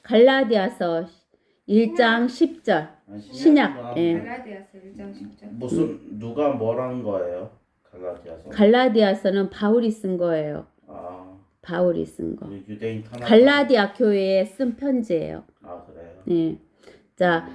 갈라디아서 1장 10절. 신약. 예. 갈라디아서 1장 10절. 무슨 누가 뭐란 거예요? 갈라디아서. 갈라디아서는 바울이 쓴 거예요. 아, 바울이 쓴 거. 유대인 탄압. 갈라디아 교회에 쓴 편지예요. 아, 그래요. 예. 자,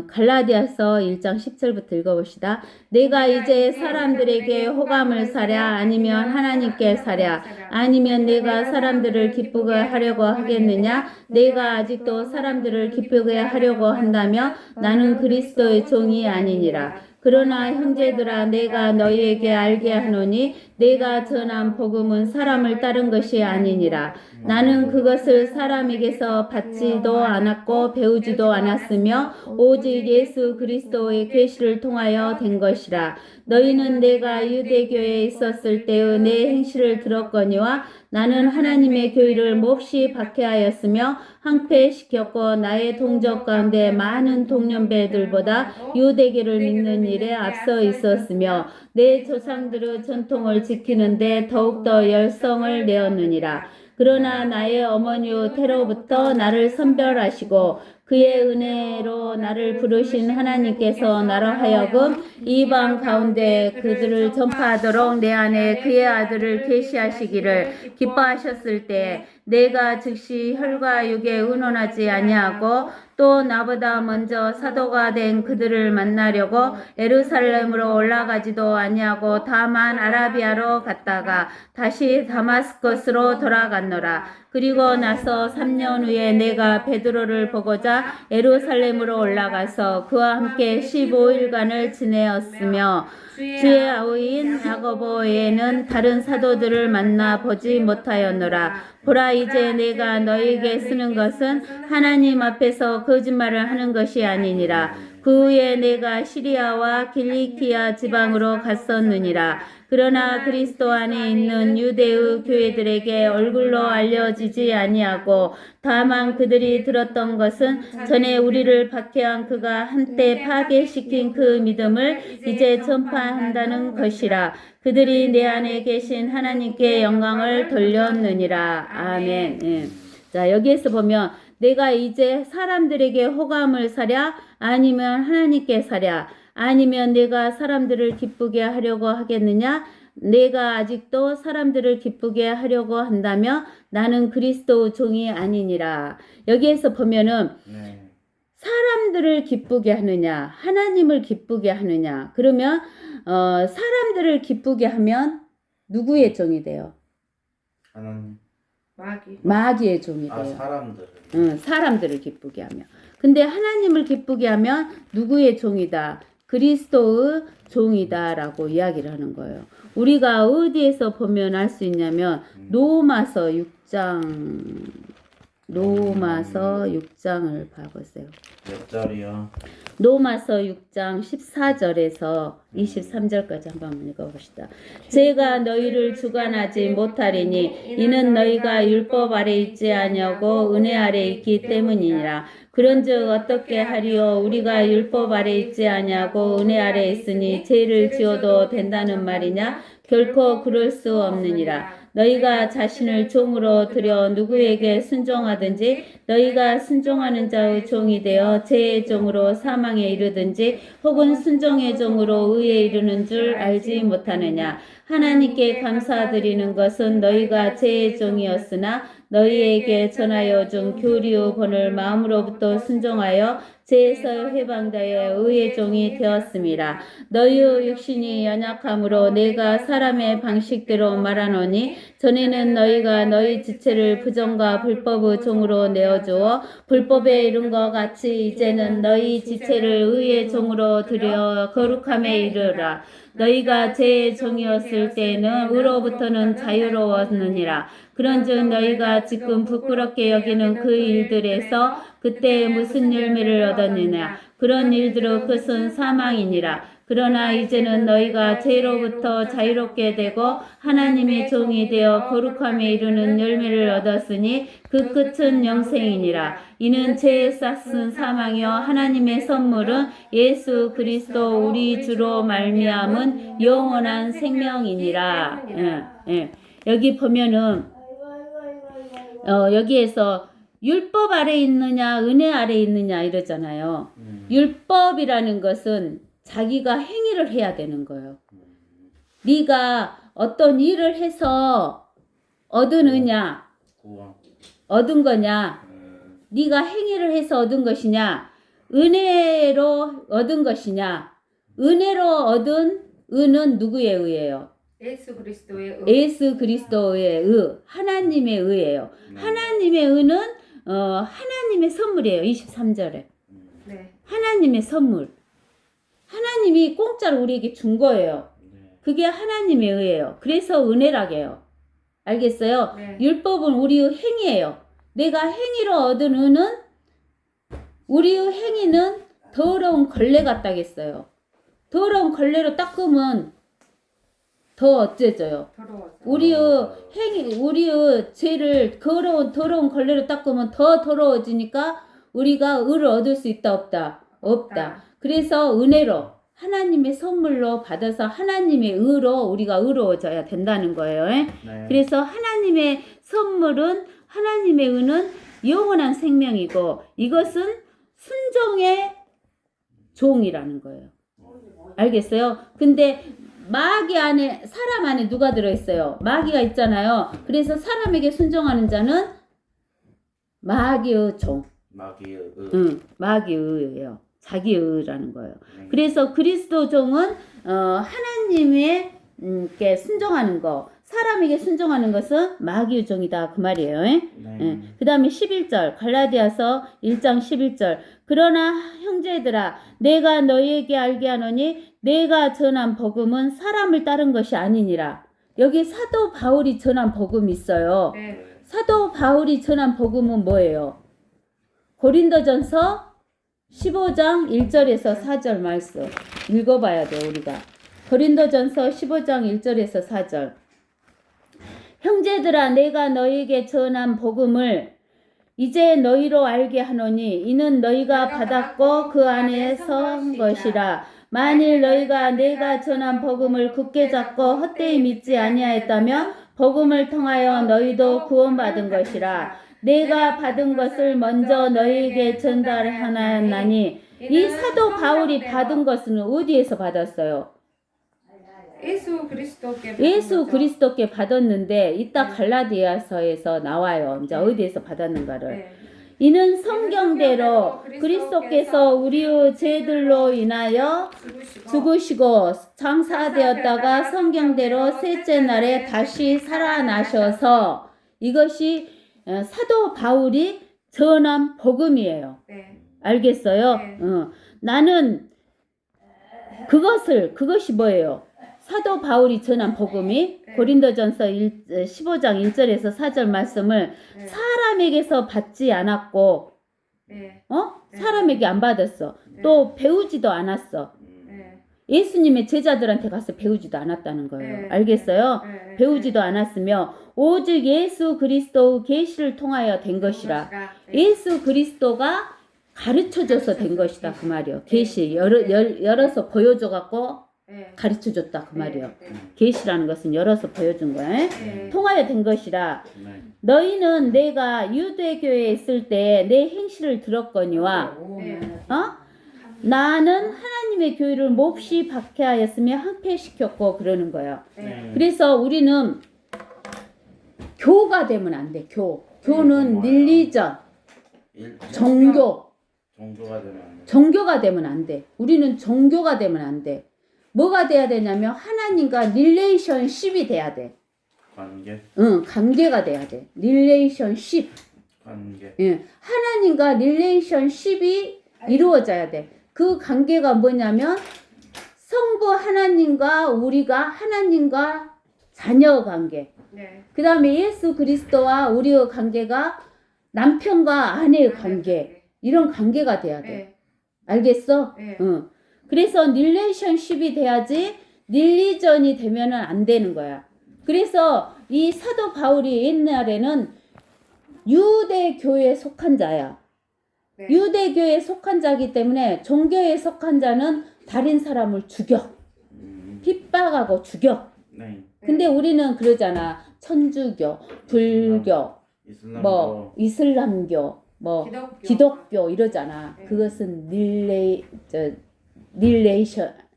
갈라디아서 1장 10절부터 읽어봅시다. 내가 이제 사람들에게 호감을 사랴 아니면 하나님께 사랴 아니면 내가 사람들을 기쁘게 하려고 하겠느냐? 내가 아직도 사람들을 기쁘게 하려고 한다며 나는 그리스도의 종이 아니니라. 그러나 형제들아 내가 너희에게 알게 하노니 내가 전한 복음은 사람을 따른 것이 아니니라. 나는 그것을 사람에게서 받지도 않았고 배우지도 않았으며 오직 예수 그리스도의 계시를 통하여 된 것이라. 너희는 내가 유대교에 있었을 때의 내 행실을 들었거니와 나는 하나님의 교회를 몹시 박해하였으며 항폐시켰고 나의 동족 가운데 많은 동년배들보다 유대교를 믿는 일에 앞서 있었으며 내 조상들의 전통을 지키는데 더욱더 열성을 내었느니라. 그러나 나의 어머니의 태로부터 나를 선별하시고 그의 은혜로 나를 부르신 하나님께서 나로 하여금 이방 가운데 그들을 전파하도록 내 안에 그의 아들을 계시하시기를 기뻐하셨을 때 내가 즉시 혈과 육에 의논하지 아니하고 또 나보다 먼저 사도가 된 그들을 만나려고 예루살렘으로 올라가지도 아니하고 다만 아라비아로 갔다가 다시 다마스커스로 돌아갔노라. 그리고 나서 3년 후에 내가 베드로를 보고자 예루살렘으로 올라가서 그와 함께 15일간을 지내었으며 주의 아우인 야고보 외에는 다른 사도들을 만나 보지 못하였노라. 보라 이제 내가 너에게 쓰는 것은 하나님 앞에서 거짓말을 하는 것이 아니니라. 그 후에 내가 시리아와 길리키아 지방으로 갔었느니라. 그러나 그리스도 안에 있는 유대의 교회들에게 얼굴로 알려지지 아니하고 다만 그들이 들었던 것은 전에 우리를 박해한 그가 한때 파괴시킨 그 믿음을 이제 전파한다는 것이라. 그들이 내 안에 계신 하나님께 영광을 돌렸느니라. 아멘. 예. 자, 여기에서 보면 내가 이제 사람들에게 호감을 사랴 아니면 하나님께 사랴 아니면 내가 사람들을 기쁘게 하려고 하겠느냐? 내가 아직도 사람들을 기쁘게 하려고 한다며 나는 그리스도 종이 아니니라. 여기에서 보면은 사람들을 기쁘게 하느냐 하나님을 기쁘게 하느냐 그러면 사람들을 기쁘게 하면 누구의 종이 돼요? 하나님. 마귀의 종이 돼요. 아, 사람들. 사람들을 기쁘게 하면. 근데 하나님을 기쁘게 하면 누구의 종이다? 그리스도의 종이다라고 이야기를 하는 거예요. 우리가 어디에서 보면 알 수 있냐면 로마서 6장을 봐보세요. 몇 절이요? 로마서 6장 14절에서 23절까지 한번 읽어봅시다. 제가 너희를 주관하지 못하리니 이는 너희가 율법 아래 있지 아니하고 은혜 아래 있기 때문이니라. 그런즉 어떻게 하리요? 우리가 율법 아래 있지 아니하고 은혜 아래 있으니 죄를 지어도 된다는 말이냐? 결코 그럴 수 없느니라. 너희가 자신을 종으로 들여 누구에게 순종하든지 너희가 순종하는 자의 종이 되어 죄의 종으로 사망에 이르든지 혹은 순종의 종으로 의에 이르는 줄 알지 못하느냐. 하나님께 감사드리는 것은 너희가 죄의 종이었으나 너희에게 전하여 준 교리의 본을 마음으로부터 순종하여 죄에서 해방되어 의의 종이 되었음이라. 너희의 육신이 연약함으로 내가 사람의 방식대로 말하노니 전에는 너희가 너희 지체를 부정과 불법의 종으로 내어주어 불법에 이른 것 같이 이제는 너희 지체를 의의 종으로 들여 거룩함에 이르라. 너희가 죄의 종이었을 때에는 의로부터는 자유로웠느니라. 그런즉 너희가 지금 부끄럽게 여기는 그 일들에서 그때 무슨 열매를 얻었느냐? 그런 일들의 끝은 사망이니라. 그러나 이제는 너희가 죄로부터 자유롭게 되고 하나님의 종이 되어 거룩함에 이르는 열매를 얻었으니 그 끝은 영생이니라. 이는 죄의 싹은 사망이요 하나님의 선물은 예수 그리스도 우리 주로 말미암은 영원한 생명이니라. 예. 여기 보면은 여기에서 율법 아래 있느냐 은혜 아래 있느냐 이러잖아요. 율법이라는 것은 자기가 행위를 해야 되는 거예요. 네가 어떤 일을 해서 얻으느냐 구원. 얻은 거냐 네가 행위를 해서 얻은 것이냐 은혜로 얻은 것이냐 은혜로 얻은 의는 누구의 의예요? 예수 그리스도의 예수 그리스도의 의 하나님의 의예요. 하나님의 의는 하나님의 선물이에요. 23절에 네. 하나님의 선물 하나님이 공짜로 우리에게 준 거예요. 네. 그게 하나님의 의예요. 그래서 은혜라게요. 알겠어요? 네. 율법은 우리의 행위예요. 내가 행위로 얻은 의는 우리의 행위는 더러운 걸레 같다겠어요. 더러운 걸레로 닦으면 더 어째져요. 더러워서. 우리의 행위, 우리의 죄를 더러운 걸레로 닦으면 더 더러워지니까 우리가 의를 얻을 수 있다 없다? 없다. 그래서 은혜로 하나님의 선물로 받아서 하나님의 의로 우리가 의로워져야 된다는 거예요. 네. 그래서 하나님의 선물은 하나님의 의는 영원한 생명이고 이것은 순종의 종이라는 거예요. 알겠어요? 근데 마귀 안에 사람 안에 누가 들어있어요? 마귀가 있잖아요. 그래서 사람에게 순종하는 자는 마귀의 종. 마귀의 마귀의예요. 자기의라는 거예요. 네. 그래서 그리스도 종은 하나님의 께 순종하는 거, 사람에게 순종하는 것은 마귀의 종이다 그 말이에요. 네. 그 다음에 11절 갈라디아서 1장 11절 그러나 형제들아 내가 너희에게 알게 하노니 내가 전한 복음은 사람을 따른 것이 아니니라. 여기 사도 바울이 전한 복음이 있어요. 네. 사도 바울이 전한 복음은 뭐예요? 고린도전서 15장 1절에서 4절 말씀 읽어봐야 돼요. 우리가 고린도전서 15장 1절에서 4절 형제들아 내가 너희에게 전한 복음을 이제 너희로 알게 하노니 이는 너희가 받았고 그 안에 선 것이라. 만일 너희가 내가 전한 복음을 굳게 잡고 헛되이 믿지 아니하였다면 복음을 통하여 너희도 구원받은 것이라. 내가 받은 것을 먼저 너희에게 전달하나니 이 사도 바울이 받은 것은 어디에서 받았어요? 예수 그리스도께 받은 예수 거죠. 그리스도께 받았는데 이따 갈라디아서에서 나와요. 이제 어디에서 받았는가를. 네. 이는 성경대로 그리스도께서 우리의 죄들로 인하여 죽으시고 장사되었다가 성경대로 셋째 날에 다시 살아나셔서 이것이 사도 바울이 전한 복음이에요. 네. 알겠어요? 네. 나는 그것이 뭐예요? 사도 바울이 전한 복음이 네. 고린도전서 15장 1절에서 4절 말씀을 네. 사람에게서 받지 않았고 네. 네. 사람에게 안 받았어. 네. 또 배우지도 않았어. 네. 예수님의 제자들한테 가서 배우지도 않았다는 거예요. 네. 알겠어요? 네. 배우지도 않았으며 오직 예수 그리스도의 계시를 통하여 된 것이라. 네. 예수 그리스도가 가르쳐줘서 된 것이다 그 말이요. 계시 열어서 보여줘 갖고 네. 가르쳐줬다 그 말이요. 네. 계시라는 것은 열어서 보여준 거야. 네. 통하여 된 것이라. 네. 너희는 내가 유대교에 있을 때 내 행실을 들었거니와 네. 나는 하나님의 교회를 몹시 박해하였으며 항폐시켰고 그러는 거예요. 네. 그래서 우리는 교가 되면 안 돼. 교는 릴리전 종교가 되면 안 돼. 우리는 종교가 되면 안 돼. 뭐가 돼야 되냐면 하나님과 릴레이션십이 돼야 돼. 관계가 돼야 돼. 릴레이션십. 하나님과 릴레이션십이 이루어져야 돼. 그 관계가 뭐냐면 성부 하나님과 우리가 하나님과 자녀 관계. 네. 그 다음에 예수 그리스도와 우리의 관계가 남편과 아내의 관계. 이런 관계가 돼야 돼. 네. 알겠어? 네. 그래서 릴레이션십이 돼야지 릴리전이 되면은 안 되는 거야. 그래서 이 사도 바울이 옛날에는 유대교에 속한 자야. 네. 유대교에 속한 자기 때문에 종교에 속한 자는 다른 사람을 죽여. 핍박하고 죽여. 근데 우리는 그러잖아. 천주교, 불교, 이슬람교. 뭐 이슬람교, 뭐 기독교 이러잖아. 네. 그것은 릴리전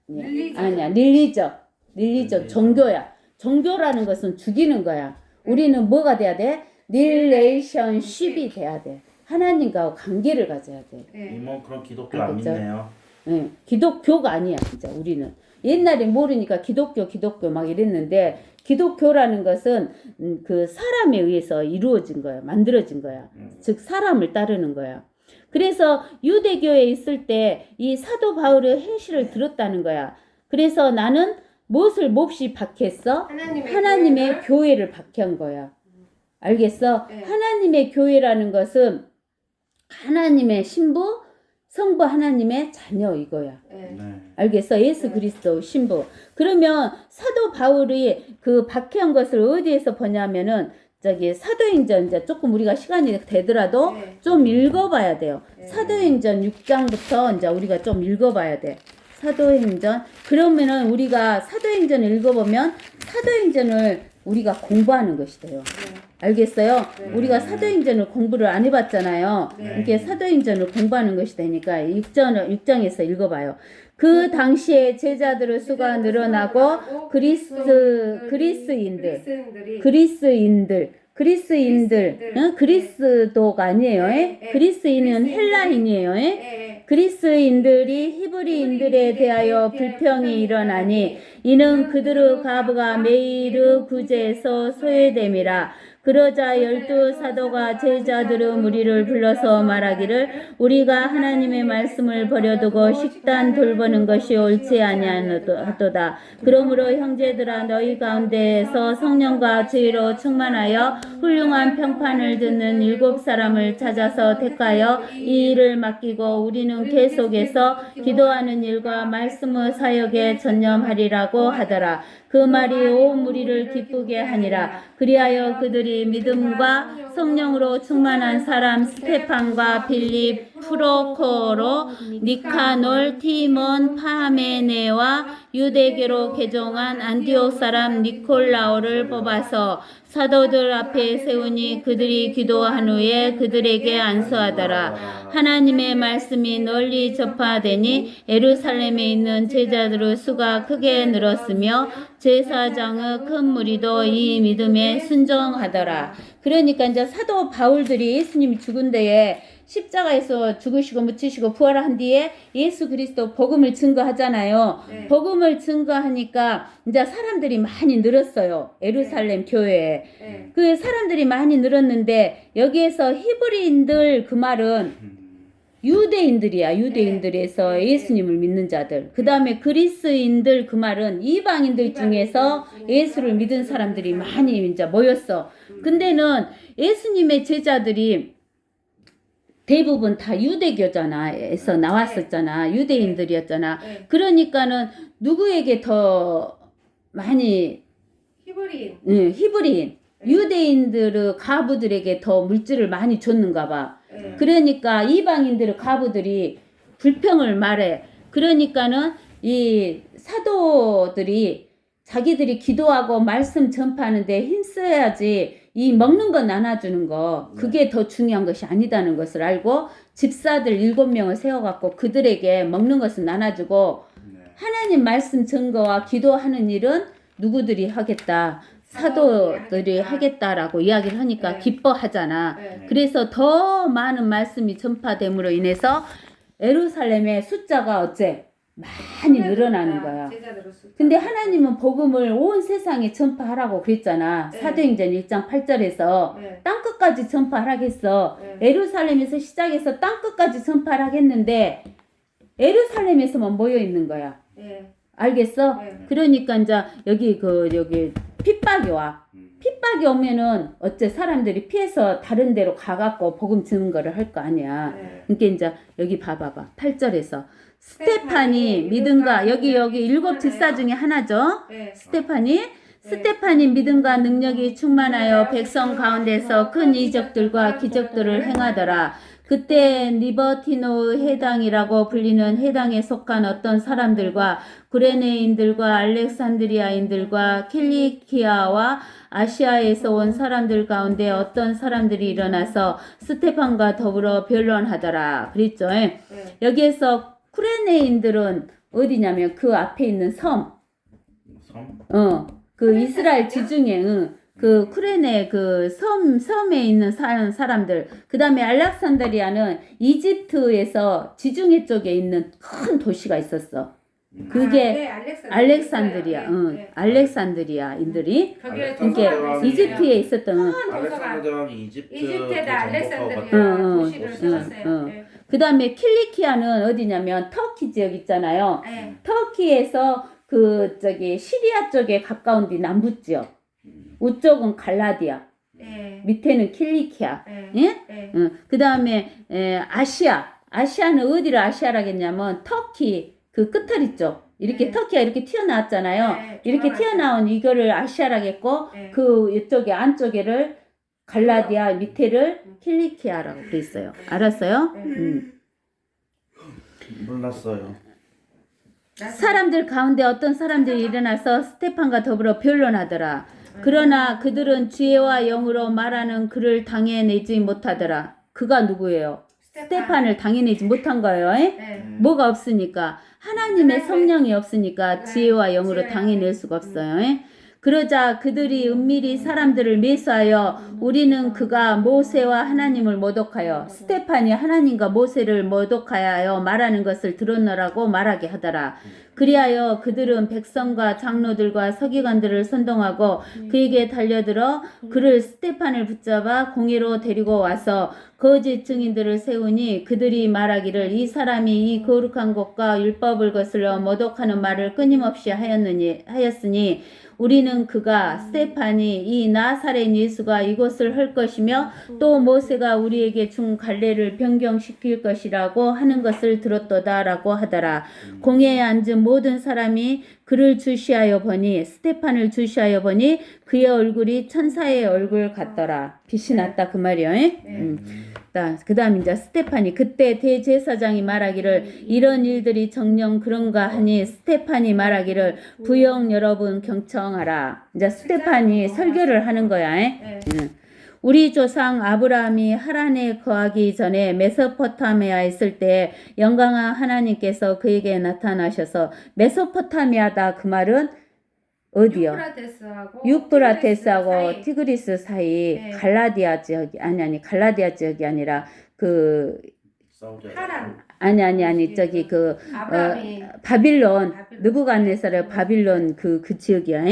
종교야. 종교라는 것은 죽이는 거야. 우리는 뭐가 돼야 돼? 릴레이션십이 돼야 돼. 하나님과 관계를 가져야 돼. 네. 이모 그럼 기독교 안 알겠죠? 믿네요. 예, 기독교가 아니야, 진짜 우리는. 옛날에 모르니까 기독교 막 이랬는데, 기독교라는 것은 그 사람에 의해서 이루어진 거야, 만들어진 거야. 즉 사람을 따르는 거야. 그래서 유대교에 있을 때 이 사도 바울의 행실을 들었다는 거야. 그래서 나는 무엇을 몹시 박했어? 하나님의 교회를 박한 거야. 알겠어? 네. 하나님의 교회라는 것은 하나님의 신부, 성부 하나님의 자녀 이거야. 네. 네. 알겠어? 예수 그리스도 신부. 그러면 사도 바울이 그 박해한 것을 어디에서 보냐면은 저기 사도행전 이제 조금 우리가 시간이 되더라도 네. 좀 읽어봐야 돼요. 네. 사도행전 6장부터 이제 우리가 좀 읽어봐야 돼. 사도행전. 그러면은 우리가 사도행전을 읽어보면 사도행전을 우리가 공부하는 것이 돼요. 네. 알겠어요? 네. 우리가 사도행전을 공부를 안 해봤잖아요. 네. 이렇게 사도행전을 공부하는 것이 되니까 6장에서 읽어봐요. 그 당시에 제자들의 수가 늘어나고 그리스인들, 응? 그리스도가 아니에요. 네, 네. 그리스인은 헬라인이에요. 네. 그리스인들이 히브리인들에 대하여 불평이 일어나니 이는 그들의 가부가 매일의 구제에서 소외됨이라. 그러자 12사도가 제자들의 무리를 불러서 말하기를 우리가 하나님의 말씀을 버려두고 식단 돌보는 것이 옳지 아니하도다. 그러므로 형제들아 너희 가운데에서 성령과 지혜로 충만하여 훌륭한 평판을 듣는 7사람을 찾아서 택하여 이 일을 맡기고 우리는 계속해서 기도하는 일과 말씀의 사역에 전념하리라고 하더라. 그 말이 온 무리를 기쁘게 하니라. 그리하여 그들이 믿음과 성령으로 충만한 사람 스테판과 빌립, 프로코로, 니카놀, 티몬, 파메네와 유대교로 개종한 안디옥 사람 니콜라오를 뽑아서 사도들 앞에 세우니 그들이 기도한 후에 그들에게 안수하더라. 하나님의 말씀이 널리 접하되니 예루살렘에 있는 제자들의 수가 크게 늘었으며 제사장의 큰 무리도 이 믿음에 순종하더라. 그러니까 이제 사도 바울들이 예수님이 죽은 데에 십자가에서 죽으시고 묻히시고 부활한 뒤에 예수 그리스도 복음을 증거하잖아요. 네. 복음을 증거하니까 이제 사람들이 많이 늘었어요. 예루살렘 교회에. 네. 그 사람들이 많이 늘었는데 여기에서 히브리인들 그 말은 유대인들이야. 유대인들에서 네. 예수님을 믿는 자들. 그 다음에 그리스인들 그 말은 이방인들 중에서 예수를 믿은 사람들이 많이 이제 모였어. 근데는 예수님의 제자들이 대부분 다 유대교잖아.에서 나왔었잖아. 유대인들이었잖아. 네. 그러니까는 누구에게 더 많이 히브리인. 히브리인, 유대인들의 가부들에게 더 물질을 많이 줬는가 봐. 네. 그러니까 이방인들의 가부들이 불평을 말해. 그러니까는 이 사도들이 자기들이 기도하고 말씀 전파하는데 힘써야지 이 먹는 거 나눠주는 거 그게 더 중요한 것이 아니다는 것을 알고 집사들 7명을 세워갖고 그들에게 먹는 것을 나눠주고 하나님 말씀 증거와 기도하는 일은 누구들이 하겠다. 사도들이 하겠다라고 이야기를 하니까 네. 기뻐하잖아. 네. 그래서 더 많은 말씀이 전파됨으로 인해서 예루살렘의 숫자가 어째 많이 늘어나는 거야. 근데 하나님은 복음을 온 세상에 전파하라고 그랬잖아. 네. 사도행전 1장 8절에서 네. 땅끝까지 전파하라겠어. 네. 예루살렘에서 시작해서 땅끝까지 전파하겠는데 예루살렘에서만 모여 있는 거야. 네. 알겠어? 네. 그러니까 이제 여기 핍박이 와. 핍박이 오면은 어째 사람들이 피해서 다른 데로 가갖고 복음 증거를 할 거 아니야. 네. 그러니까 이제 여기 봐봐봐. 8절에서 스테판이 믿음과 여기 7 집사 중에 하나죠. 네. 스테판이 믿음과 능력이 충만하여 백성 가운데서 큰 이적들과 기적들을 행하더라. 그때 리버티노 해당이라고 불리는 해당에 속한 어떤 사람들과 구레네인들과 알렉산드리아인들과 킬리키아와 아시아에서 온 사람들 가운데 어떤 사람들이 일어나서 스테판과 더불어 변론하더라. 그랬죠. 네. 여기에서 쿠레네인들은 어디냐면 그 앞에 있는 섬, 섬? 그 이스라엘 지중해, 그 쿠레네 그 섬에 있는 사람들, 그 다음에 알렉산드리아는 이집트에서 지중해 쪽에 있는 큰 도시가 있었어. 그게 알렉산드리아, 네. 알렉산드리아인들이 거기에 그게 도서관이 이집트에 있었던, 알렉산더 대왕이 이집트 이집트에다 알렉산드리아 응, 도시를 응, 세웠어요. 응. 네. 그 다음에 킬리키아는 어디냐면 터키 지역 있잖아요. 네. 터키에서 그 저기 시리아 쪽에 가까운 데 남부 지역, 우쪽은 갈라디아, 네. 밑에는 킬리키아, 네. 예? 네. 그 다음에 아시아는 어디를 아시아라겠냐면 터키 그 끝털 쪽 이렇게 네. 터키가 이렇게 튀어나왔잖아요. 네, 이렇게 들어갔어요. 튀어나온 이거를 아시아라겠고 네. 그 이쪽에 안쪽에를 갈라디아 밑에를 킬리키아라고 그랬어요. 알았어요? 네. 몰랐어요. 사람들 가운데 어떤 사람들이 일어나서 스테판과 더불어 변론하더라. 그러나 그들은 지혜와 영으로 말하는 그를 당해내지 못하더라. 그가 누구예요? 스테판을 당해내지 못한 거예요. 네. 뭐가 없으니까 하나님의 성령이 없으니까 네. 지혜와 영으로 지혜와 당해낼 수가 없어요. 그러자 그들이 은밀히 사람들을 매수하여 우리는 그가 모세와 하나님을 모독하여 스테판이 하나님과 모세를 모독하여 말하는 것을 들었노라고 말하게 하더라. 그리하여 그들은 백성과 장로들과 서기관들을 선동하고 그에게 달려들어 그를 스테판을 붙잡아 공회로 데리고 와서 거짓 증인들을 세우니 그들이 말하기를 이 사람이 이 거룩한 곳과 율법을 거슬러 모독하는 말을 끊임없이 하였으니 우리는 그가 스테판이 이 나사렛 예수가 이것을 할 것이며 또 모세가 우리에게 준 갈례를 변경시킬 것이라고 하는 것을 들었도다라고 하더라. 공회에 앉은 모든 사람이 그를 주시하여 보니 스테판을 주시하여 보니 그의 얼굴이 천사의 얼굴 같더라. 빛이 났다 그 말이요. 그 다음 이제 스테판이 그때 대제사장이 말하기를 이런 일들이 정녕 그런가 하니 스테판이 말하기를 부영 여러분 경청하라. 이제 스테판이 설교를 하는 거야. 우리 조상 아브라함이 하란에 거하기 전에 메소포타미아에 있을 때 영광한 하나님께서 그에게 나타나셔서 메소포타미아다 그 말은 어디요? 유프라테스하고 티그리스 사이 네. 갈라디아 지역이 갈라디아 지역이 아니라 그 하란. 아니 저기 그 아브라함이 바빌론 느부갓네살의 바빌론 그 지역이야.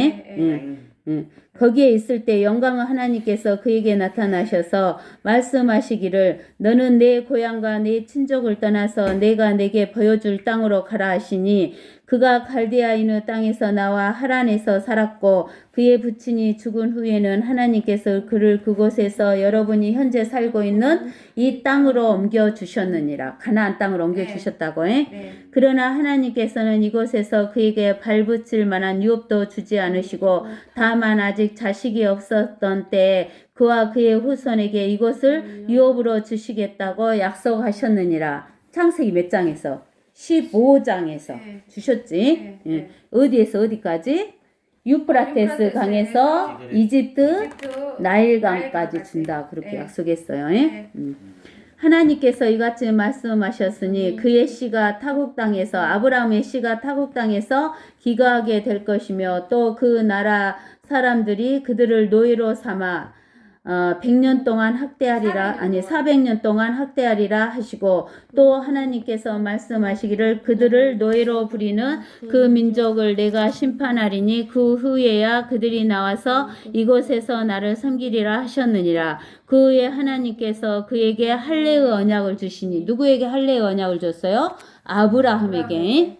거기에 있을 때 영광의 하나님께서 그에게 나타나셔서 말씀하시기를 너는 내 고향과 내 친족을 떠나서 내가 내게 보여줄 땅으로 가라 하시니 그가 갈대아인의 땅에서 나와 하란에서 살았고 그의 부친이 죽은 후에는 하나님께서 그를 그곳에서 여러분이 현재 살고 있는 이 땅으로 옮겨주셨느니라. 가나안 땅으로 옮겨주셨다고 해. 그러나 하나님께서는 이곳에서 그에게 발붙일 만한 유업도 주지 않으시고 다만 아직 자식이 없었던 때에 그와 그의 후손에게 이곳을 유업으로 주시겠다고 약속하셨느니라. 창세기 몇 장에서? 15장에서 주셨지. 어디에서 어디까지? 유프라테스 강에서 이집트 나일강까지 준다. 그렇게 약속했어요. 하나님께서 이같이 말씀하셨으니 그의 씨가 타국 땅에서 아브라함의 씨가 타국 땅에서 기거하게 될 것이며 또 그 나라 사람들이 그들을 노예로 삼아 100년 동안 학대하리라 400년 동안 학대하리라 하시고 또 하나님께서 말씀하시기를 그들을 노예로 부리는 그 민족을 내가 심판하리니 그 후에야 그들이 나와서 이곳에서 나를 섬기리라 하셨느니라. 그 후에 하나님께서 그에게 할례의 언약을 주시니 누구에게 할례의 언약을 줬어요? 아브라함에게.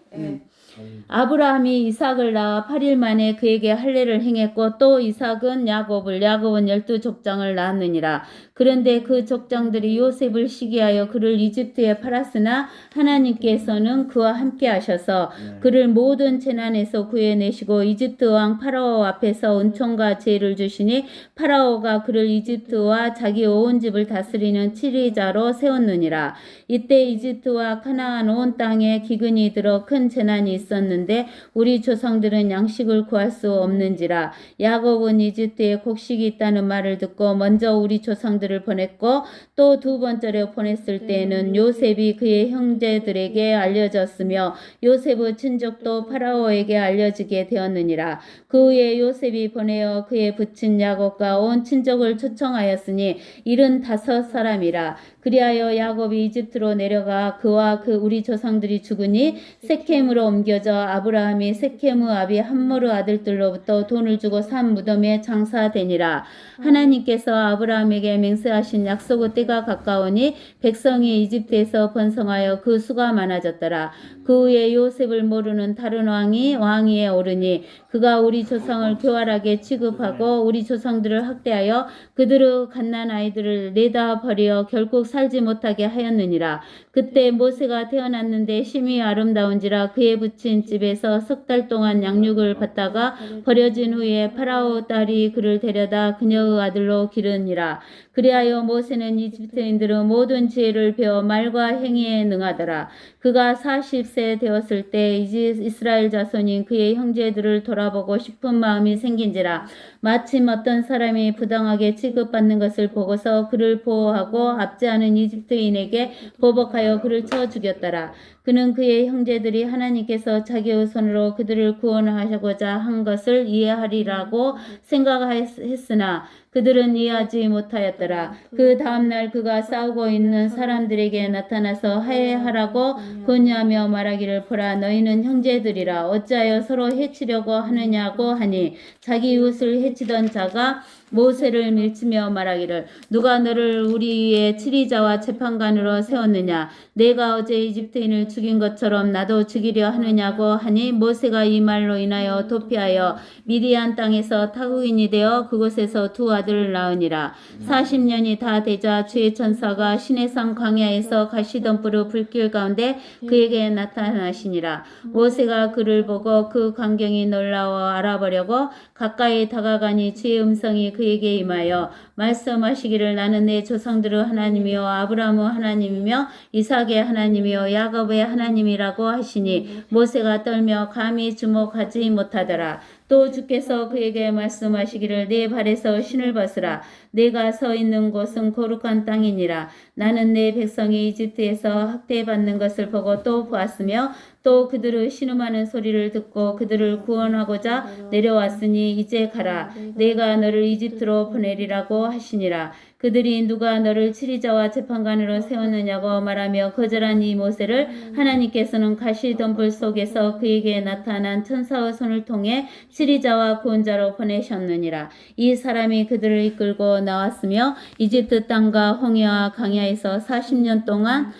아브라함이 이삭을 낳아 8일 만에 그에게 할례를 행했고 또 이삭은 야곱은 12족장을 낳았느니라. 그런데 그 족장들이 요셉을 시기하여 그를 이집트에 팔았으나 하나님께서는 그와 함께 하셔서 네. 그를 모든 재난에서 구해내시고 이집트 왕 파라오 앞에서 은총과 지혜를 주시니 파라오가 그를 이집트와 자기 온 집을 다스리는 치리자로 세웠느니라. 이때 이집트와 가나안 온 땅에 기근이 들어 큰 재난이 있었는데 우리 조상들은 양식을 구할 수 없는지라. 야곱은 이집트에 곡식이 있다는 말을 듣고 먼저 우리 조상들을 보냈고 또 두 번째로 보냈을 때에는 요셉이 그의 형제들에게 알려졌으며 요셉의 친족도 파라오에게 알려지게 되었느니라. 그 후에 요셉이 보내어 그의 부친 야곱과 온 친족을 초청하였으니 75사람이라. 그리하여 야곱이 이집트로 내려가 그와 우리 조상들이 죽으니 세켐으로 옮겨져 아브라함이 세켐의 아비 함모르 아들들로부터 돈을 주고 산 무덤에 장사되니라. 하나님께서 아브라함에게 맹세하신 약속의 때가 가까우니 백성이 이집트에서 번성하여 그 수가 많아졌더라. 그 후에 요셉을 모르는 다른 왕위에 오르니 그가 우리 조상을 교활하게 취급하고 우리 조상들을 학대하여 그들의 갓난 아이들을 내다 버려 결국 살지 못하게 하였느니라. 그때 모세가 태어났는데 심히 아름다운지라 그의 부친 집에서 석 달 동안 양육을 받다가 버려진 후에 파라오 딸이 그를 데려다 그녀의 아들로 기르니라. 그리하여 모세는 이집트인들의 모든 지혜를 배워 말과 행위에 능하더라. 그가 40세 되었을 때 이스라엘 자손인 그의 형제들을 돌아보고 싶은 마음이 생긴지라. 마침 어떤 사람이 부당하게 취급받는 것을 보고서 그를 보호하고 앞지 않은 이집트인에게 보복하여 그를 쳐 죽였더라. 그는 그의 형제들이 하나님께서 자기의 손으로 그들을 구원하고자 한 것을 이해하리라고 생각했으나 그들은 이해하지 못하였더라. 그 다음날 그가 싸우고 있는 사람들에게 나타나서 화해하라고 권유하며 말하기를 보라 너희는 형제들이라 어찌하여 서로 해치려고 하느냐고 하니 자기 이웃을 해치던 자가 모세를 밀치며 말하기를 누가 너를 우리 위에 치리자와 재판관으로 세웠느냐 내가 어제 이집트인을 죽인 것처럼 나도 죽이려 하느냐고 하니 모세가 이 말로 인하여 도피하여 미디안 땅에서 타국인이 되어 그곳에서 두 아들을 낳으니라. 40년이 다 되자 주의 천사가 시내산 광야에서 가시덤불의 불길 가운데 그에게 나타나시니라. 모세가 그를 보고 그 광경이 놀라워 알아보려고 가까이 다가가니 주의 음성이 그에게 임하여 말씀하시기를 나는 내 조상들의 하나님이요 아브라함의 하나님이며 이삭의 하나님이요 야곱의 하나님이라고 하시니 모세가 떨며 감히 주목하지 못하더라. 또 주께서 그에게 말씀하시기를 내 발에서 신을 벗으라. 내가 서 있는 곳은 거룩한 땅이니라. 나는 내 백성이 이집트에서 학대받는 것을 보고 또 보았으며 또 그들의 신음하는 소리를 듣고 그들을 구원하고자 내려왔으니 이제 가라. 내가 너를 이집트로 보내리라고 하시니라. 그들이 누가 너를 치리자와 재판관으로 세웠느냐고 말하며 거절한 이 모세를 하나님께서는 가시덤불 속에서 그에게 나타난 천사의 손을 통해 치리자와 구원자로 보내셨느니라. 이 사람이 그들을 이끌고 나왔으며 이집트 땅과 홍해와 강야에서 40년 동안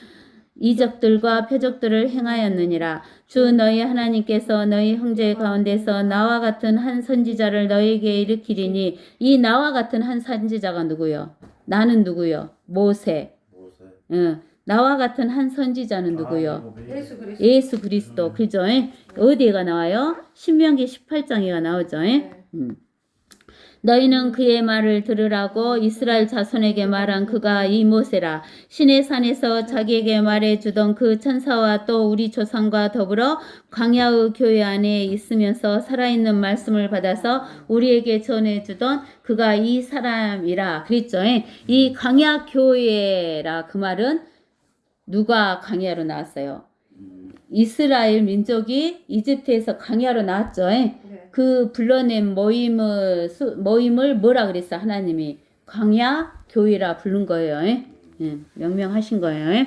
이적들과 표적들을 행하였느니라. 주 너희 하나님께서 너희 형제 가운데서 나와 같은 한 선지자를 너희에게 일으키리니 이 나와 같은 한 선지자가 누구요? 나는 누구요? 모세. 응. 나와 같은 한 선지자는 누구요? 예수 그리스도. 예수 그리스도. 그죠? 어디가 나와요? 신명기 18장에가 나오죠. 너희는 그의 말을 들으라고 이스라엘 자손에게 말한 그가 이 모세라. 신의 산에서 자기에게 말해주던 그 천사와 또 우리 조상과 더불어 광야의 교회 안에 있으면서 살아있는 말씀을 받아서 우리에게 전해주던 그가 이 사람이라 그랬죠. 이 광야 교회라 그 말은 누가 광야로 나왔어요? 이스라엘 민족이 이집트에서 광야로 나왔죠. 그 불러낸 모임을 뭐라 그랬어? 하나님이 광야 교회라 부른 거예요. 명명하신 거예요.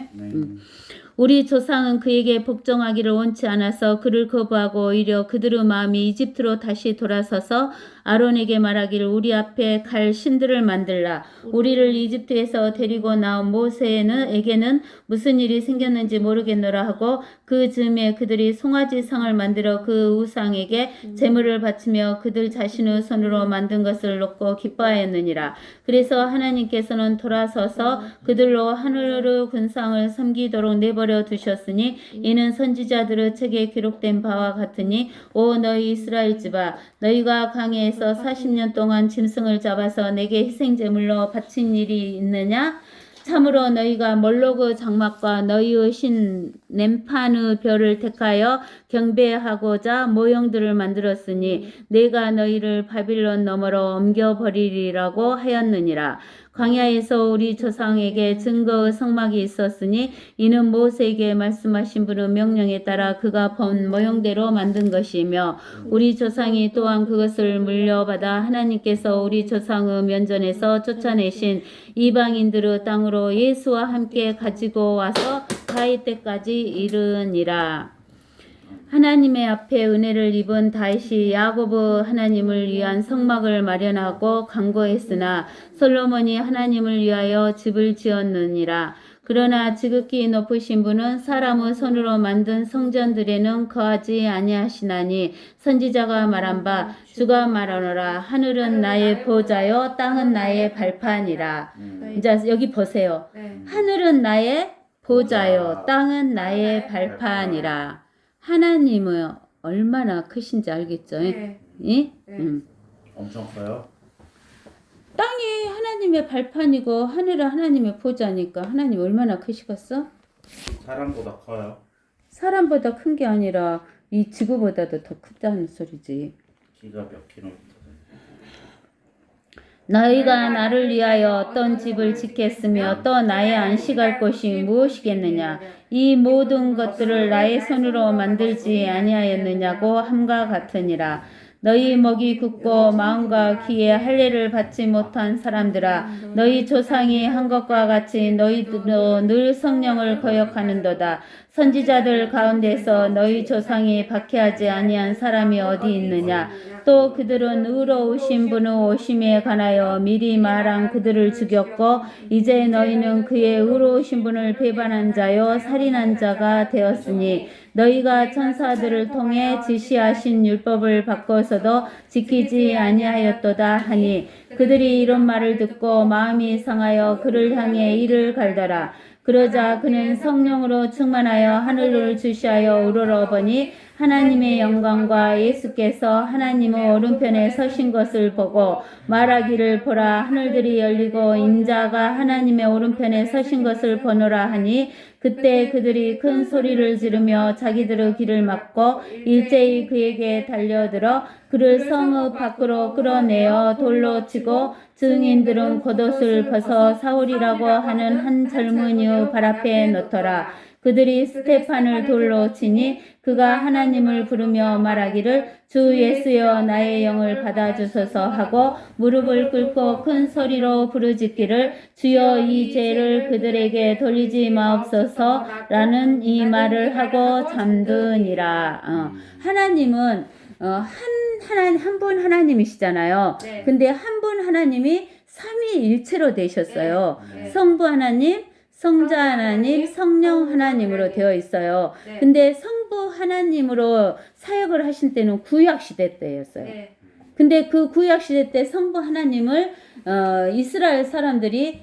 우리 조상은 그에게 복종하기를 원치 않아서 그를 거부하고 오히려 그들의 마음이 이집트로 다시 돌아서서 아론에게 말하기를 우리 앞에 갈 신들을 만들라. 우리를 이집트에서 데리고 나온 모세에게는 무슨 일이 생겼는지 모르겠노라 하고 그 즈음에 그들이 송아지 상을 만들어 그 우상에게 제물을 바치며 그들 자신의 손으로 만든 것을 놓고 기뻐하였느니라. 그래서 하나님께서는 돌아서서 그들로 하늘의 군상을 섬기도록 내버려 두셨으니 이는 선지자들의 책에 기록된 바와 같으니 오 너희 이스라엘 집아 너희가 강해에서 40년 동안 짐승을 잡아서 내게 희생제물로 바친 일이 있느냐? 참으로 너희가 몰로그 장막과 너희의 신 렘판의 별을 택하여 경배하고자 모형들을 만들었으니 내가 너희를 바빌론 너머로 옮겨버리리라고 하였느니라. 광야에서 우리 조상에게 증거의 성막이 있었으니 이는 모세에게 말씀하신 분의 명령에 따라 그가 본 모형대로 만든 것이며 우리 조상이 또한 그것을 물려받아 하나님께서 우리 조상의 면전에서 쫓아내신 이방인들의 땅으로 예수와 함께 가지고 와서 다윗 때까지 이르니라. 하나님의 앞에 은혜를 입은 다윗이 야곱의 하나님을 위한 성막을 마련하고 강구했으나 솔로몬이 하나님을 위하여 집을 지었느니라. 그러나 지극히 높으신 분은 사람의 손으로 만든 성전들에는 거하지 아니하시나니 선지자가 말한 바 주가 말하노라 하늘은 나의 보좌요 땅은 나의 발판이라. 이제 여기 보세요. 네. 하늘은 나의 보좌요 땅은 나의 발판이라. 하나님은 얼마나 크신지 알겠죠? 네. 예? 네. 엄청 커요. 땅이 하나님의 발판이고 하늘은 하나님의 보좌니까 하나님 얼마나 크시겠어? 사람보다 커요. 사람보다 큰 게 아니라 이 지구보다도 더 크다는 소리지. 키가 몇 킬로미터 돼요? 너희가 나를 위하여 어떤 집을 짓겠으며 또 나의 안식할 곳이 무엇이겠느냐? 이 모든 것들을 나의 손으로 만들지 아니하였느냐고 함과 같으니라. 너희 목이 굳고 마음과 귀에 할례를 받지 못한 사람들아 너희 조상이 한 것과 같이 너희도 늘 성령을 거역하는도다. 선지자들 가운데서 너희 조상이 박해하지 아니한 사람이 어디 있느냐? 또 그들은 의로우신 분의 오심에 관하여 미리 말한 그들을 죽였고 이제 너희는 그의 의로우신 분을 배반한 자요 살인한 자가 되었으니 너희가 천사들을 통해 지시하신 율법을 바꿔서도 지키지 아니하였도다 하니 그들이 이런 말을 듣고 마음이 상하여 그를 향해 이를 갈더라. 그러자 그는 성령으로 충만하여 하늘을 주시하여 우러러보니 하나님의 영광과 예수께서 하나님의 오른편에 서신 것을 보고 말하기를 보라 하늘들이 열리고 인자가 하나님의 오른편에 서신 것을 보노라 하니 그때 그들이 큰 소리를 지르며 자기들의 길을 막고 일제히 그에게 달려들어 그를 성읍 밖으로 끌어내어 돌로 치고 증인들은 겉옷을 벗어 사울이라고 하는 한 젊은이의 발 앞에 놓더라. 그들이 스테판을 돌로 치니 그가 하나님을 부르며 말하기를 주 예수여 나의 영을 받아주소서 하고 무릎을 꿇고 큰 소리로 부르짖기를 주여 이 죄를 그들에게 돌리지 마옵소서 라는 이 말을 하고 잠드니라. 하나님은 한 분 하나님이시잖아요. 네. 근데 한 분 하나님이 삼위일체로 되셨어요. 네. 성부 하나님, 성자 하나님, 성령 하나님으로 되어 있어요. 네. 근데 성부 하나님으로 사역을 하신 때는 구약 시대 때였어요. 네. 근데 그 구약 시대 때 성부 하나님을 이스라엘 사람들이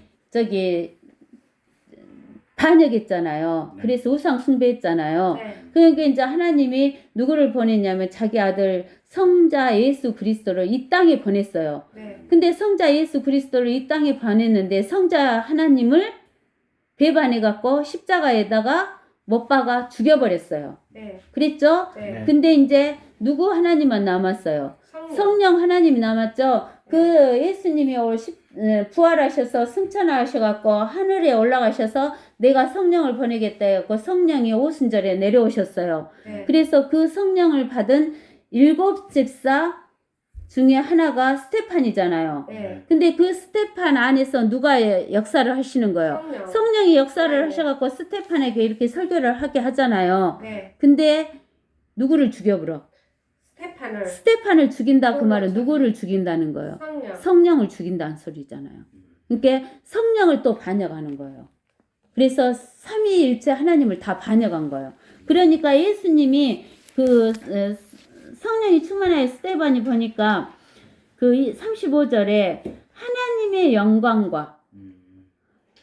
반역했잖아요. 네. 그래서 우상 숭배했잖아요. 네. 그러니까 이제 하나님이 누구를 보냈냐면 자기 아들 성자 예수 그리스도를 이 땅에 보냈어요. 네. 근데 성자 예수 그리스도를 이 땅에 보냈는데 성자 하나님을 배반해갖고 십자가에다가 못 박아 죽여버렸어요. 네. 그랬죠? 네. 근데 이제 누구 하나님만 남았어요. 성령 하나님이 남았죠. 그 예수님이 부활하셔서 승천하셔갖고 하늘에 올라가셔서 내가 성령을 보내겠다 해갖고 성령이 오순절에 내려오셨어요. 네. 그래서 그 성령을 받은 7 집사 중에 하나가 스테판이잖아요. 네. 근데 그 스테판 안에서 누가 역사를 하시는 거예요? 성령이 역사를 네. 하셔갖고 스테판에게 이렇게 설교를 하게 하잖아요. 네. 근데 누구를 죽여버려? 스테판을 죽인다 그 말은 누구를 죽인다는 거예요? 성령. 성령을 죽인다는 소리잖아요. 그러니까 성령을 또 반역하는 거예요. 그래서 삼위일체 하나님을 다 반역한 거예요. 그러니까 예수님이 성령이 충만하여 스테반이 보니까 그 35절에 하나님의 영광과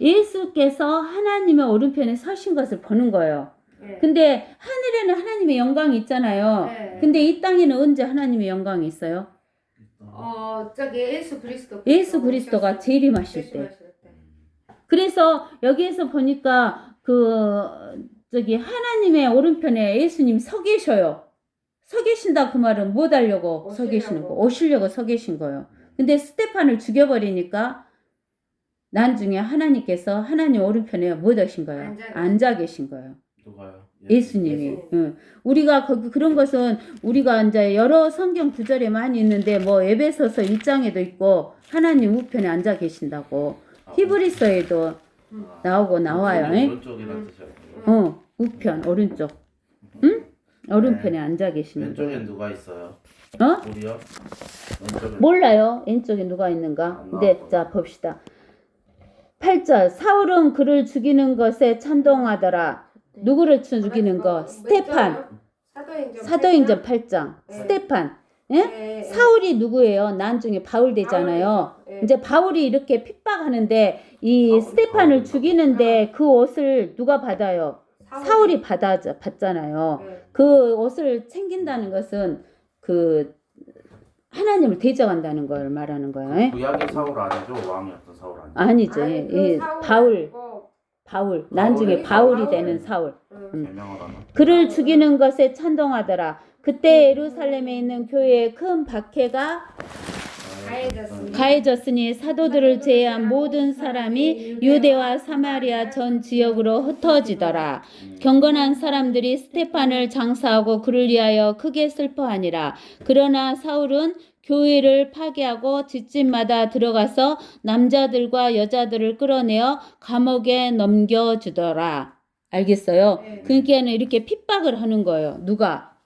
예수께서 하나님의 오른편에 서신 것을 보는 거예요. 네. 근데 하늘에는 하나님의 영광이 있잖아요. 네. 근데 이 땅에는 언제 하나님의 영광이 있어요? 저기 예수 그리스도. 예수 그리스도가 재림하실 때. 그래서 여기에서 보니까 하나님의 오른편에 예수님 서 계셔요. 서 계신다 그 말은 못 하려고 서 계시는 거. 오시려고 서 계신 거예요. 근데 스테판을 죽여버리니까 나중에 하나님께서 하나님 오른편에 못 하신 거예요. 앉아 계신 거예요. 누가요? 예수님이. 응. 우리가 그런 것은 우리가 이제 여러 성경 구절에 많이 있는데 뭐 에베소서 1장에도 있고 하나님 우편에 앉아 계신다고 히브리서에도 나와요. 오른쪽이란 뜻이에요. 우편 오른쪽. 응? 오른편에 앉아 계시는. 왼쪽엔 누가 있어요? 우리요? 왼쪽엔 몰라요. 왼쪽에 누가 있는가? 네, 자 봅시다. 8절 사울은 그를 죽이는 것에 찬동하더라. 누구를 죽이는 거? 스테판. 사도행전 8장. 스테판. 예? 사울이 누구예요? 나중에 바울 되잖아요. 이제 바울이 이렇게 핍박하는데 이 스테판을 죽이는데 그 옷을 누가 받아요? 사울이 받잖아요. 그 옷을 챙긴다는 것은 하나님을 대적한다는 걸 말하는 거예요. 구약의 사울 아니죠? 왕이었던 사울 아니죠? 아니지. 바울. 나중에 바울이 되는 사울. 개명을 하나? 그를 죽이는 것에 찬동하더라. 그때 예루살렘에 있는 교회에 큰 박해가 가해졌으니 사도들을 제외한 모든 사람이 유대와 사마리아 전 지역으로 흩어지더라. 경건한 사람들이 스테판을 장사하고 그를 위하여 크게 슬퍼하니라. 그러나 사울은 교회를 파괴하고 집집마다 들어가서 남자들과 여자들을 끌어내어 감옥에 넘겨주더라. 알겠어요? 그러니까는 이렇게 핍박을 하는 거예요. 누가?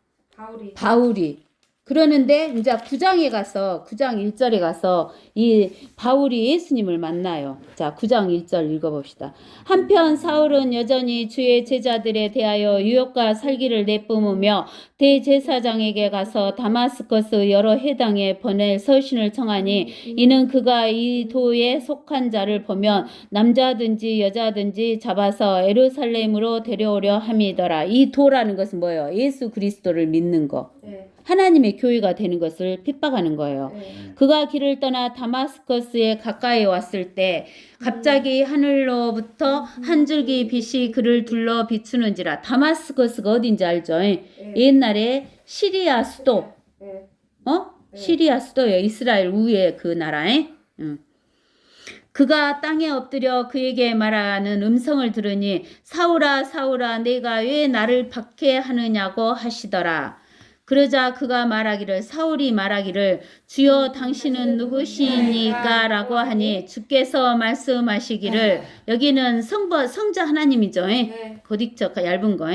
바울이. 그러는데 이제 9장 1절에 가서 이 바울이 예수님을 만나요. 자, 9장 1절 읽어봅시다. 한편 사울은 여전히 주의 제자들에 대하여 유혹과 살기를 내뿜으며 대제사장에게 가서 다마스커스 여러 해당에 보낼 서신을 청하니 이는 그가 이 도에 속한 자를 보면 남자든지 여자든지 잡아서 예루살렘으로 데려오려 함이더라. 이 도라는 것은 뭐예요? 예수 그리스도를 믿는 거. 하나님의 교회가 되는 것을 핍박하는 거예요. 그가 길을 떠나 다마스커스에 가까이 왔을 때 갑자기 하늘로부터 한 줄기 빛이 그를 둘러 비추는지라. 다마스커스가 어딘지 알죠? 옛날에 시리아 수도. 시리아 수도예요. 이스라엘 우에 그 나라에. 그가 땅에 엎드려 그에게 말하는 음성을 들으니 사울아 사울아 내가 왜 나를 박해하느냐고 하시더라. 그러자 그가 사울이 말하기를 주여 당신은 누구시니까 라고 하니 주께서 말씀하시기를 여기는 성자 하나님이죠. 고딕적 얇은 거.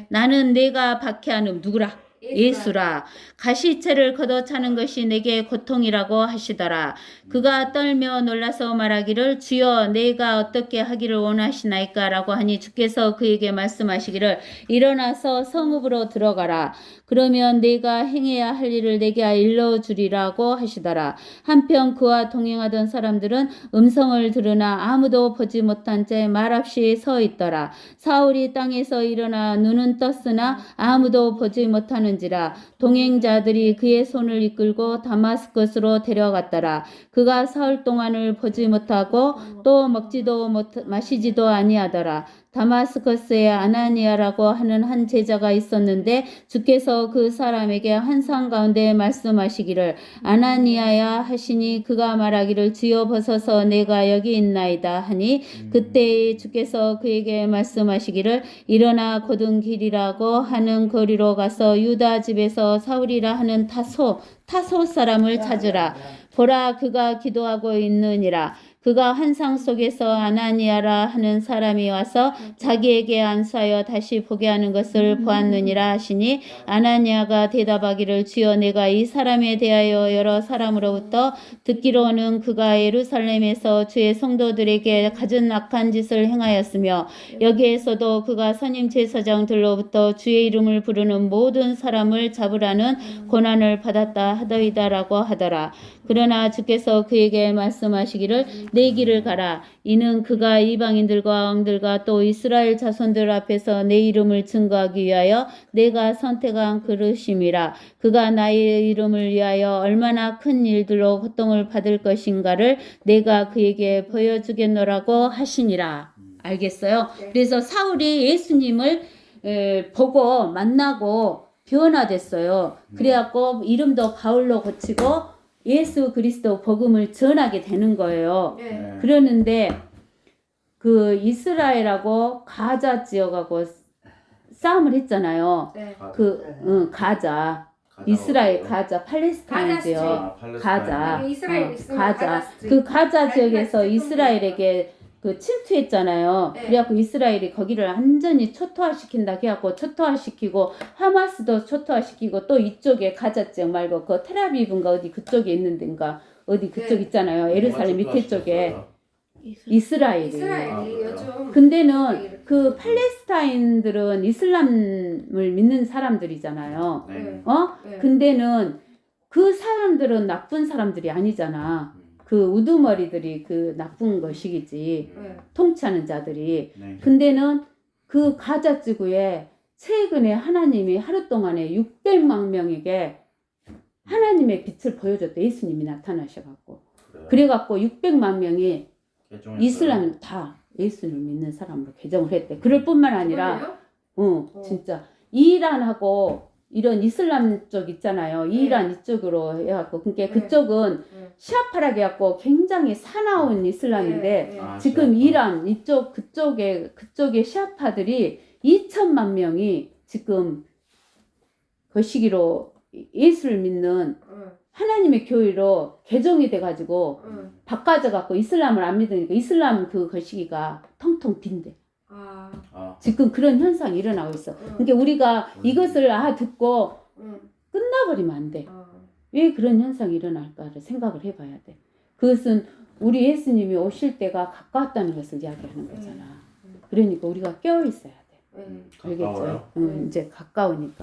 나는 내가 박해하는 누구라? 예수라. 가시채를 걷어 차는 것이 내게 고통이라고 하시더라. 그가 떨며 놀라서 말하기를 주여 내가 어떻게 하기를 원하시나이까 라고 하니 주께서 그에게 말씀하시기를 일어나서 성읍으로 들어가라. 그러면 내가 행해야 할 일을 내게 일러주리라고 하시더라. 한편 그와 동행하던 사람들은 음성을 들으나 아무도 보지 못한 채 말없이 서 있더라. 사울이 땅에서 일어나 눈은 떴으나 아무도 보지 못하는지라. 동행자들이 그의 손을 이끌고 다마스커스로 데려갔더라. 그가 사흘 동안을 보지 못하고 또 먹지도 마시지도 아니하더라. 다마스커스에 아나니아라고 하는 한 제자가 있었는데 주께서 그 사람에게 환상 가운데 말씀하시기를 아나니아야 하시니 그가 말하기를 주여 보소서 내가 여기 있나이다 하니 그때 주께서 그에게 말씀하시기를 일어나 곧은 길이라고 하는 거리로 가서 유다 집에서 사울이라 하는 타소 사람을 찾으라. 보라 그가 기도하고 있느니라. 그가 환상 속에서 아나니아라 하는 사람이 와서 자기에게 안수하여 다시 보게 하는 것을 보았느니라 하시니 아나니아가 대답하기를 주여 내가 이 사람에 대하여 여러 사람으로부터 듣기로는 그가 예루살렘에서 주의 성도들에게 갖은 악한 짓을 행하였으며 여기에서도 그가 선임 제사장들로부터 주의 이름을 부르는 모든 사람을 잡으라는 고난을 받았다 하더이다라고 하더라. 그러나 주께서 그에게 말씀하시기를 내 길을 가라. 이는 그가 이방인들과 왕들과 또 이스라엘 자손들 앞에서 내 이름을 증거하기 위하여 내가 선택한 그릇임이라. 그가 나의 이름을 위하여 얼마나 큰 일들로 고통을 받을 것인가를 내가 그에게 보여주겠노라고 하시니라. 알겠어요? 그래서 사울이 예수님을 보고 만나고 변화됐어요. 그래갖고 이름도 바울로 고치고 예수 그리스도 복음을 전하게 되는 거예요. 네. 그러는데 그 이스라엘하고 가자 지역하고 싸움을 했잖아요. 네. 가자 이스라엘 가자 팔레스타인 가자 지역 가자 이스라엘 있으면 가자 스트리트. 그 가자 지역에서 스트리트. 이스라엘에게 그 침투했잖아요. 네. 그래갖고 이스라엘이 거기를 완전히 초토화시킨다 해갖고 초토화시키고 하마스도 초토화시키고 또 이쪽에 가자 지역 말고 그 테라비브인가 어디 그쪽에 있는 데인가 어디 그쪽 네. 있잖아요. 예루살렘 밑에 쪽에 이스라엘이. 이스라엘이 요즘 근데는 그 팔레스타인들은 이슬람을 믿는 사람들이잖아요. 네. 네. 네. 근데는 그 사람들은 나쁜 사람들이 아니잖아. 그 우두머리들이 그 나쁜 것이지. 네. 통치하는 자들이. 네. 근데는 그 가자 지구에 최근에 하나님이 하루 동안에 600만 명에게 하나님의 빛을 보여줬대. 예수님이 나타나셔갖고. 그래갖고 600만 명이 개종했어요. 이슬람 다 예수를 믿는 사람으로 개종을 했대. 그럴 뿐만 아니라 진짜 이란하고 이런 이슬람 쪽 있잖아요. 이란 이쪽으로 해갖고 그러니까 그쪽은 시아파라고 해갖고 굉장히 사나운 이슬람인데 네. 지금 이란 이쪽 그쪽에 시아파들이 2천만 명이 지금 그 시기로 예수를 믿는 하나님의 교회로 개종이 돼가지고 바꿔져갖고 이슬람을 안 믿으니까 이슬람 그 거시기가 텅텅 빈대. 지금 그런 현상이 일어나고 있어. 그러니까 우리가 이것을 듣고 끝나버리면 안 돼. 왜 그런 현상이 일어날까를 생각을 해봐야 돼. 그것은 우리 예수님이 오실 때가 가까웠다는 것을 이야기하는 거잖아. 그러니까 우리가 깨어 있어야 돼. 알겠죠? 가까워요? 이제 가까우니까.